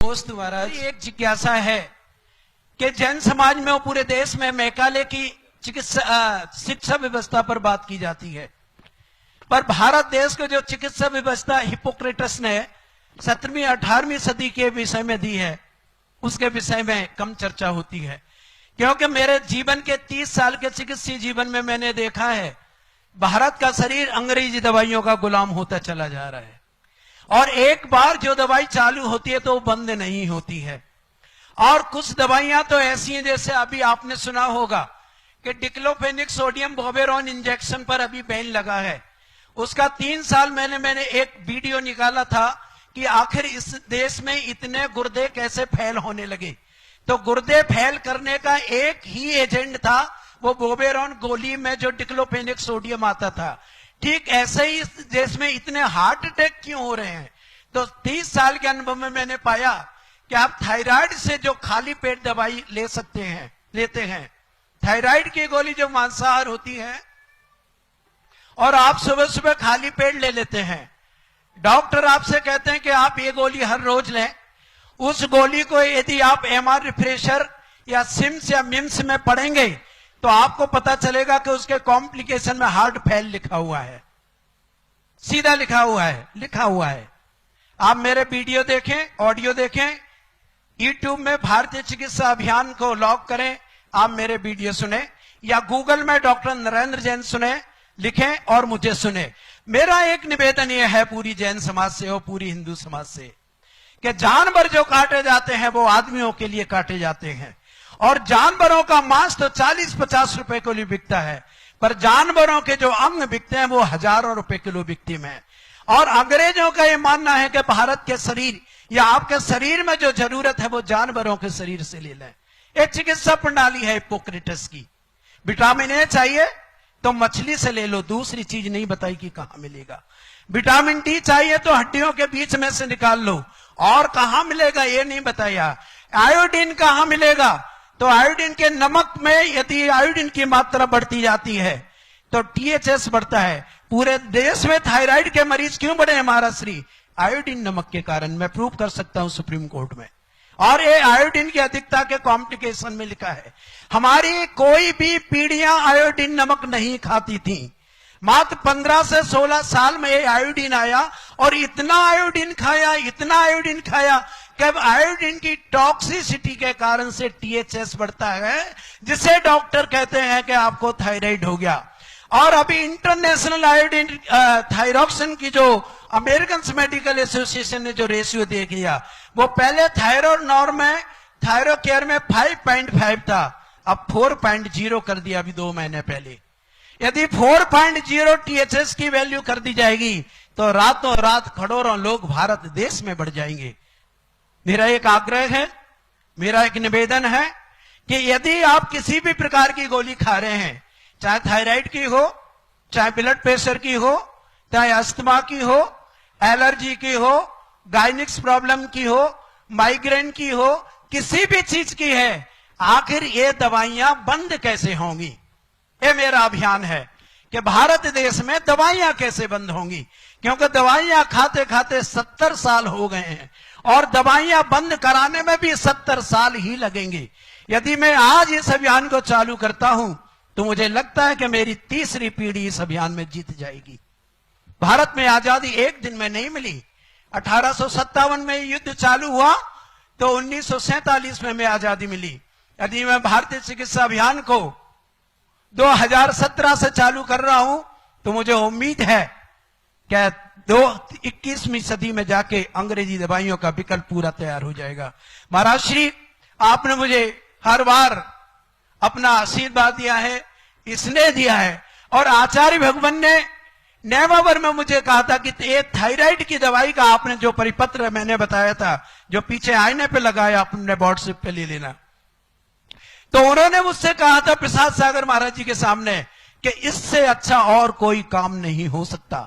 दोस्त महाराज, एक जिज्ञासा है कि जैन समाज में और पूरे देश में मैकाले की शिक्षा व्यवस्था पर बात की जाती है, पर भारत देश को जो चिकित्सा व्यवस्था हिप्पोक्रेटस ने 17वीं 18वीं सदी के विषय में दी है, उसके विषय में कम चर्चा होती है। क्योंकि मेरे जीवन के 30 साल के चिकित्सीय जीवन में मैंने देखा है भारत का शरीर अंग्रेजी दवाइयों का गुलाम होता चला जा रहा है, और एक बार जो दवाई चालू होती है तो वो बंद नहीं होती है। और कुछ दवाइयां तो ऐसी हैं, जैसे अभी आपने सुना होगा कि डिक्लोफेनिक सोडियम बोवेरॉन इंजेक्शन पर अभी बैन लगा है। उसका 3 साल मैंने एक वीडियो निकाला था कि आखिर इस देश में इतने गुर्दे कैसे फेल होने लगे। तो गुर्दे फेल करने का एक ही एजेंट था, वो बोवेरॉन गोली में जो डिक्लोफेनिक सोडियम आता था। ठीक ऐसे ही इस देश में इतने हार्ट अटैक क्यों हो रहे हैं? तो 30 साल के अनुभव में मैंने पाया कि आप थायराइड से जो खाली पेट दवाई लेते हैं, थायराइड की गोली जो मांसाहार होती है, और आप सुबह सुबह खाली पेट ले लेते हैं। डॉक्टर आपसे कहते हैं कि आप ये गोली हर रोज लें। उस गोली को यदि आप एमआर रिफ्रेशर या सिम्स या मिम्स में पढ़ेंगे तो आपको पता चलेगा कि उसके कॉम्प्लिकेशन में हार्ट फेल लिखा हुआ है, सीधा लिखा हुआ है। आप मेरे वीडियो देखें, ऑडियो देखें, यूट्यूब में भारतीय चिकित्सा अभियान को लॉग करें, आप मेरे वीडियो सुने, या गूगल में डॉक्टर नरेंद्र जैन सुने, लिखें और मुझे सुने। मेरा एक निवेदन यह है पूरी जैन समाज से और पूरी हिंदू समाज से कि जानवर जो काटे जाते हैं वो आदमियों के लिए काटे जाते हैं, और जानवरों का मांस तो 40-50 रुपए किलो बिकता है, पर जानवरों के जो अंग बिकते हैं वो हजारों रुपए किलो बिकती है। और अंग्रेजों का यह मानना है कि भारत के शरीर या आपके शरीर में जो जरूरत है वो जानवरों के शरीर से ले लें। एक चिकित्सा प्रणाली है हिप्पोक्रेटस की। विटामिन ए चाहिए तो मछली से ले लो, दूसरी चीज नहीं बताई कि कहां मिलेगा। विटामिन डी चाहिए तो हड्डियों के बीच में से निकाल लो, और कहां मिलेगा ये नहीं बताया। आयोडीन कहां मिलेगा? तो आयोडीन के नमक में यदि आयोडीन की मात्रा बढ़ती जाती है तो टीएचएस बढ़ता है। पूरे देश में थायराइड के मरीज क्यों बढ़े हैं महाराष्ट्री? आयोडीन नमक के कारण। मैं प्रूव कर सकता हूं सुप्रीम कोर्ट में। और ये आयोडीन की अधिकता के कॉम्प्लिकेशन में लिखा है। हमारी कोई भी पीढ़ियां आयोडीन नमक नहीं खाती थी। मात्र 15 से 16 साल में ये आयोडीन आया, और इतना आयोडीन खाया कि अब आयोडीन की टॉक्सिसिटी के कारण से टीएचएस बढ़ता है, जिसे डॉक्टर कहते हैं कि आपको थायराइड हो गया। और अभी इंटरनेशनल आयोडीन थायरॉक्सिन की जो अमेरिकन मेडिकल एसोसिएशन ने जो रेशियो दे दिया, वो पहले थायरॉइड नॉर्म में, थायरो केयर में 5.5 था, अब 4.0 कर दिया अभी 2 महीने पहले। यदि 4.0 टीएचएस की वैल्यू कर दी जाएगी तो रातों रात करोड़ों लोग भारत देश में बढ़ जाएंगे। मेरा एक आग्रह है, मेरा एक निवेदन है कि यदि आप किसी भी प्रकार की गोली खा रहे हैं, चाहे थायराइड की हो, चाहे ब्लड प्रेशर की हो, चाहे अस्थमा की हो, एलर्जी की हो, गाइनिक्स प्रॉब्लम की हो, माइग्रेन की हो, किसी भी चीज की है, आखिर ये दवाइयां बंद कैसे होंगी? ये मेरा अभियान है कि भारत देश में दवाइयां कैसे बंद होंगी, क्योंकि दवाइयां खाते खाते 70 साल हो गए हैं, और दवाइयां बंद कराने में भी 70 साल ही लगेंगे। यदि मैं आज इस अभियान को चालू करता हूं तो मुझे लगता है कि मेरी तीसरी पीढ़ी इस अभियान में जीत जाएगी। भारत में आजादी एक दिन में नहीं मिली। 1857 में युद्ध चालू हुआ तो 1947 में आजादी मिली। यदि मैं भारतीय चिकित्सा अभियान को 2017 से चालू कर रहा हूं तो मुझे उम्मीद है कि 21वीं सदी में जाके अंग्रेजी दवाइयों का विकल्प पूरा तैयार हो जाएगा। महाराज श्री, आपने मुझे हर बार अपना आशीर्वाद दिया है, स्नेह दिया है, और आचार्य भगवान ने नवंबर में मुझे कहा था कि ये थायराइड की दवाई का आपने जो परिपत्र मैंने बताया था, जो पीछे आईने पे लगाया, अपने व्हाट्सएप पे ले लेना। तो उन्होंने मुझसे कहा था प्रसाद सागर महाराज जी के सामने कि इससे अच्छा और कोई काम नहीं हो सकता।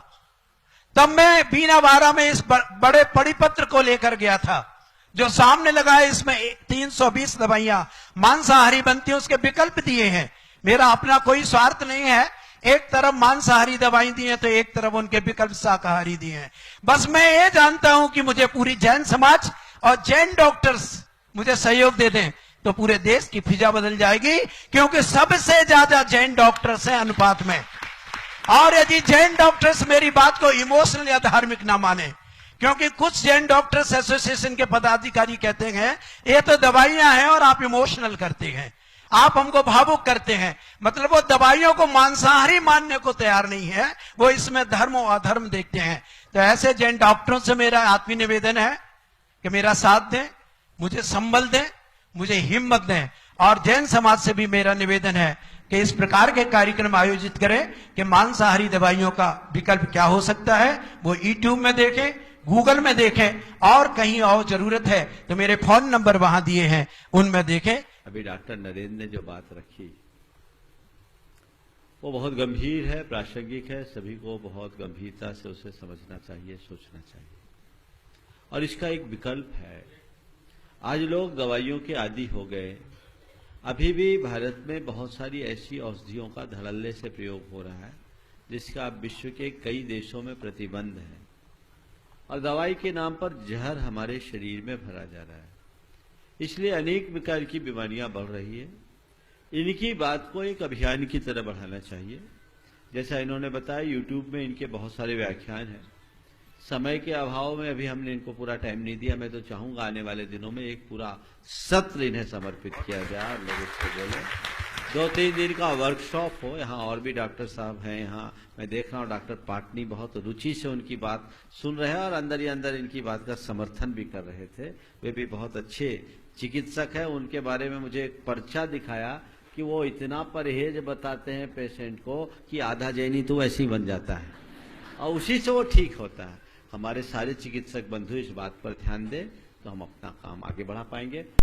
तब मैं बीना बारा में इस बड़े परिपत्र को लेकर गया था, जो सामने लगा है। इसमें 320 दवाइयां मांसाहारी बनती हैं, उसके विकल्प दिए हैं। मेरा अपना कोई स्वार्थ नहीं है, एक तरफ मांसाहारी दवाई दी है तो एक तरफ उनके विकल्प शाकाहारी दिए हैं। बस मैं ये जानता हूं कि मुझे पूरी जैन समाज और जैन डॉक्टर्स मुझे सहयोग दे दें तो पूरे देश की फिजा बदल जाएगी, क्योंकि सबसे ज्यादा जैन डॉक्टर्स हैं अनुपात में। और यदि जैन डॉक्टर्स मेरी बात को इमोशनल या धार्मिक ना माने, क्योंकि कुछ जैन डॉक्टर्स एसोसिएशन के पदाधिकारी कहते हैं ये तो दवाइयां हैं और आप इमोशनल करते हैं, आप हमको भावुक करते हैं। मतलब वो दवाइयों को मांसाहारी मानने को तैयार नहीं है, वो इसमें धर्म और अधर्म देखते हैं। तो ऐसे जैन डॉक्टरों से मेरा आत्मीय निवेदन है कि मेरा साथ दें, मुझे संबल दें, मुझे हिम्मत दें। और जैन समाज से भी मेरा निवेदन है कि इस प्रकार के कार्यक्रम आयोजित करें कि मांसाहारी दवाइयों का विकल्प क्या हो सकता है वो यूट्यूब में देखें, गूगल में देखें, और कहीं और जरूरत है तो मेरे फोन नंबर वहां दिए हैं उनमें देखें। अभी डॉक्टर नरेंद्र ने जो बात रखी वो बहुत गंभीर है, प्रासंगिक है, सभी को बहुत गंभीरता से उसे समझना चाहिए, सोचना चाहिए। और इसका एक विकल्प है। आज लोग दवाइयों के आदी हो गए। अभी भी भारत में बहुत सारी ऐसी औषधियों का धड़ल्ले से प्रयोग हो रहा है जिसका अब विश्व के कई देशों में प्रतिबंध है, और दवाई के नाम पर जहर हमारे शरीर में भरा जा रहा है। इसलिए अनेक प्रकार की बीमारियां बढ़ रही है। इनकी बात को एक अभियान की तरह बढ़ाना चाहिए। जैसा इन्होंने बताया, यूट्यूब में इनके बहुत सारे व्याख्यान हैं। समय के अभाव में अभी हमने इनको पूरा टाइम नहीं दिया। मैं तो चाहूंगा आने वाले दिनों में एक पूरा सत्र इन्हें समर्पित किया जाए और लोग इसको बोले। 2-3 दिन का वर्कशॉप हो। यहाँ और भी डॉक्टर साहब हैं। यहाँ मैं देख रहा हूँ डॉक्टर पाटनी बहुत रुचि से उनकी बात सुन रहे हैं और अंदर ही अंदर इनकी बात का समर्थन भी कर रहे थे। वे भी बहुत अच्छे चिकित्सक हैं। उनके बारे में मुझे एक पर्चा दिखाया कि वो इतना परहेज बताते हैं पेशेंट को कि आधा जैनी तो ऐसे ही बन जाता है और उसी से वो ठीक होता है। हमारे सारे चिकित्सक बंधु इस बात पर ध्यान दें तो हम अपना काम आगे बढ़ा पाएंगे।